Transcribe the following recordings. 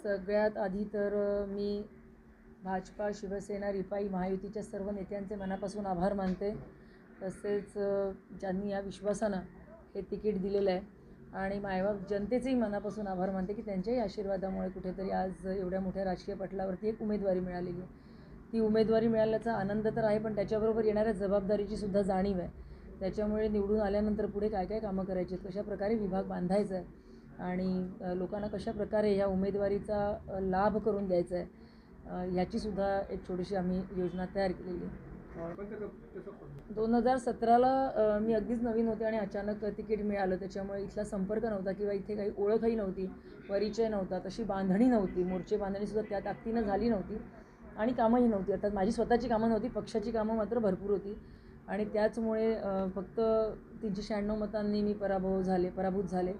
सगळ्यात आधी तर मी भाजपा, शिवसेना, रिपाई, महायुतीच्या सर्व नेत्यांचे मनापासून आभार मानते। तसेच ज्यांनी या विश्वासानं हे तिकीट दिलेलं आहे आणि मायबाप जनतेचेही मनापासून आभार मानते की त्यांच्याही आशीर्वादामुळे कुठेतरी आज एवढ्या मोठ्या राजकीय पटलावरती एक उमेदवारी मिळालेली आहे। ती उमेदवारी मिळाल्याचा आनंद तर आहे, पण त्याच्याबरोबर येणाऱ्या जबाबदारीची सुद्धा जाणीव आहे। त्याच्यामुळे निवडून आल्यानंतर पुढे काय काय कामं करायची आहेत, कशा प्रकारे विभाग बांधायचा आहे आणि लोकांना कशा प्रकारे ह्या उमेदवारीचा लाभ करून द्यायचा आहे, याचीसुद्धा एक छोटीशी आम्ही योजना तयार केलेली आहे। 2017ला मी अगदीच नवीन होते आणि अचानक तिकीट मिळालं। त्याच्यामुळे इथला संपर्क नव्हता किंवा इथे काही ओळखही नव्हती, परिचय नव्हता, तशी बांधणी नव्हती, मोर्चे बांधणीसुद्धा त्या ताकदीनं झाली नव्हती आणि कामंही नव्हती। अर्थात माझी स्वतःची कामं नव्हती, पक्षाची कामं मात्र भरपूर होती आणि त्याचमुळे फक्त 396 मतांनी मी पराभूत झाले।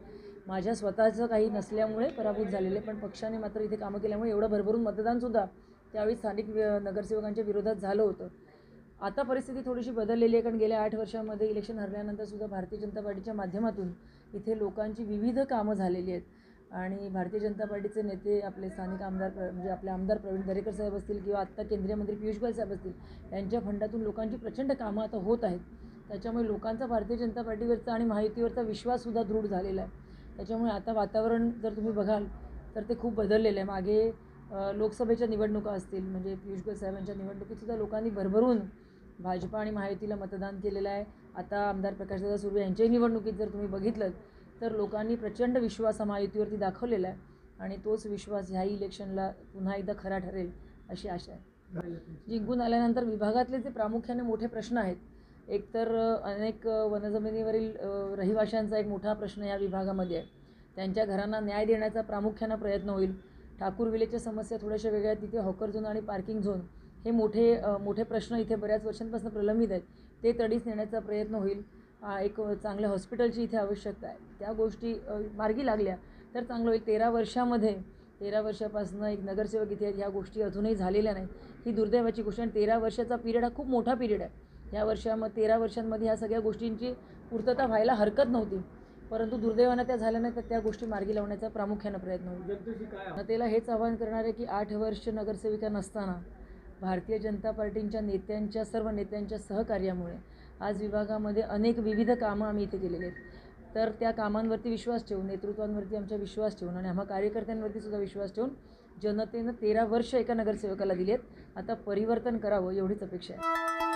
माझ्या स्वतःचं काही नसल्यामुळे पराभूत झालेले, पण पक्षाने मात्र इथे कामं केल्यामुळे एवढं भरभरून मतदानसुद्धा त्यावेळी स्थानिक नगरसेवकांच्या विरोधात झालं होतं। आता परिस्थिती थोडीशी बदललेली आहे, कारण गेल्या 8 वर्षांमध्ये इलेक्शन हरल्यानंतरसुद्धा भारतीय जनता पार्टीच्या माध्यमातून इथे लोकांची विविध कामं झालेली आहेत आणि भारतीय जनता पार्टीचे नेते आपले स्थानिक आमदार म्हणजे आपले आमदार प्रवीण दरेकर साहेब असतील किंवा आत्ता केंद्रीय मंत्री पियुष गोयल साहेब असतील, यांच्या फंडातून लोकांची प्रचंड कामं आता होत आहेत। त्याच्यामुळे लोकांचा भारतीय जनता पार्टीवरचा आणि महायुतीवरचा विश्वाससुद्धा दृढ झालेला आहे। त्याच्यामुळे आता वातावरण जर तुम्ही बघाल तर ते खूप बदललेलं आहे। मागे लोकसभेच्या निवडणुका असतील, म्हणजे पियुष गोयल साहेबांच्या निवडणुकीतसुद्धा लोकांनी भरभरून भाजपा आणि महायुतीला मतदान केलेलं आहे। आता आमदार प्रकाशदादा सुर्वे यांच्याही निवडणुकीत जर तुम्ही बघितलं तर लोकांनी प्रचंड विश्वास महायुतीवरती दाखवलेला आहे आणि तोच विश्वास ह्याही इलेक्शनला पुन्हा एकदा खरा ठरेल अशी आशा आहे। जिंकून आल्यानंतर विभागातले जे प्रामुख्याने मोठे प्रश्न आहेत, एकतर अनेक वनजमिनीवरील रहिवाशांचा एक मोठा प्रश्न या विभागामध्ये आहे। त्यांच्या घरांना न्याय देण्याचा प्रामुख्यानं प्रयत्न होईल। ठाकूर विलेजच्या समस्या थोड्याशा वेगळ्या आहेत, तिथे हॉकर झोन आणि पार्किंग झोन हे मोठे प्रश्न इथे बऱ्याच वर्षांपासून प्रलंबित आहेत, ते तडीस नेण्याचा प्रयत्न होईल। एक चांगल्या हॉस्पिटलची इथे आवश्यकता आहे, त्या गोष्टी मार्गी लागल्या तर चांगलं होईल। 13 वर्षापासून एक नगरसेवक इथे आहेत, ह्या गोष्टी अजूनही झालेल्या नाहीत, ही दुर्दैवाची गोष्ट आहे। 13 वर्षाचा पिरियड हा खूप मोठा पिरियड आहे। ह्या 13 वर्षांमध्ये ह्या सगळ्या गोष्टींची पूर्तता व्हायला हरकत नव्हती, परंतु दुर्दैवानं त्या झाल्या नाही, तर त्या गोष्टी मार्गी लावण्याचा प्रामुख्यानं प्रयत्न होईल। जनतेला हेच आवाहन करणार आहे की 8 वर्ष नगरसेविका नसताना भारतीय जनता पार्टीच्या सर्व नेत्यांच्या सहकार्यामुळे आज विभागामध्ये अनेक विविध कामं आम्ही इथे केलेली आहेत। तर त्या कामांवरती विश्वास ठेवून, नेतृत्वांवरती आमच्या विश्वास ठेवून आणि आम्हा कार्यकर्त्यांवरती सुद्धा विश्वास ठेवून जनतेनं 13 वर्ष एका नगरसेवकाला दिली आहेत। आता परिवर्तन करावं एवढीच अपेक्षा आहे।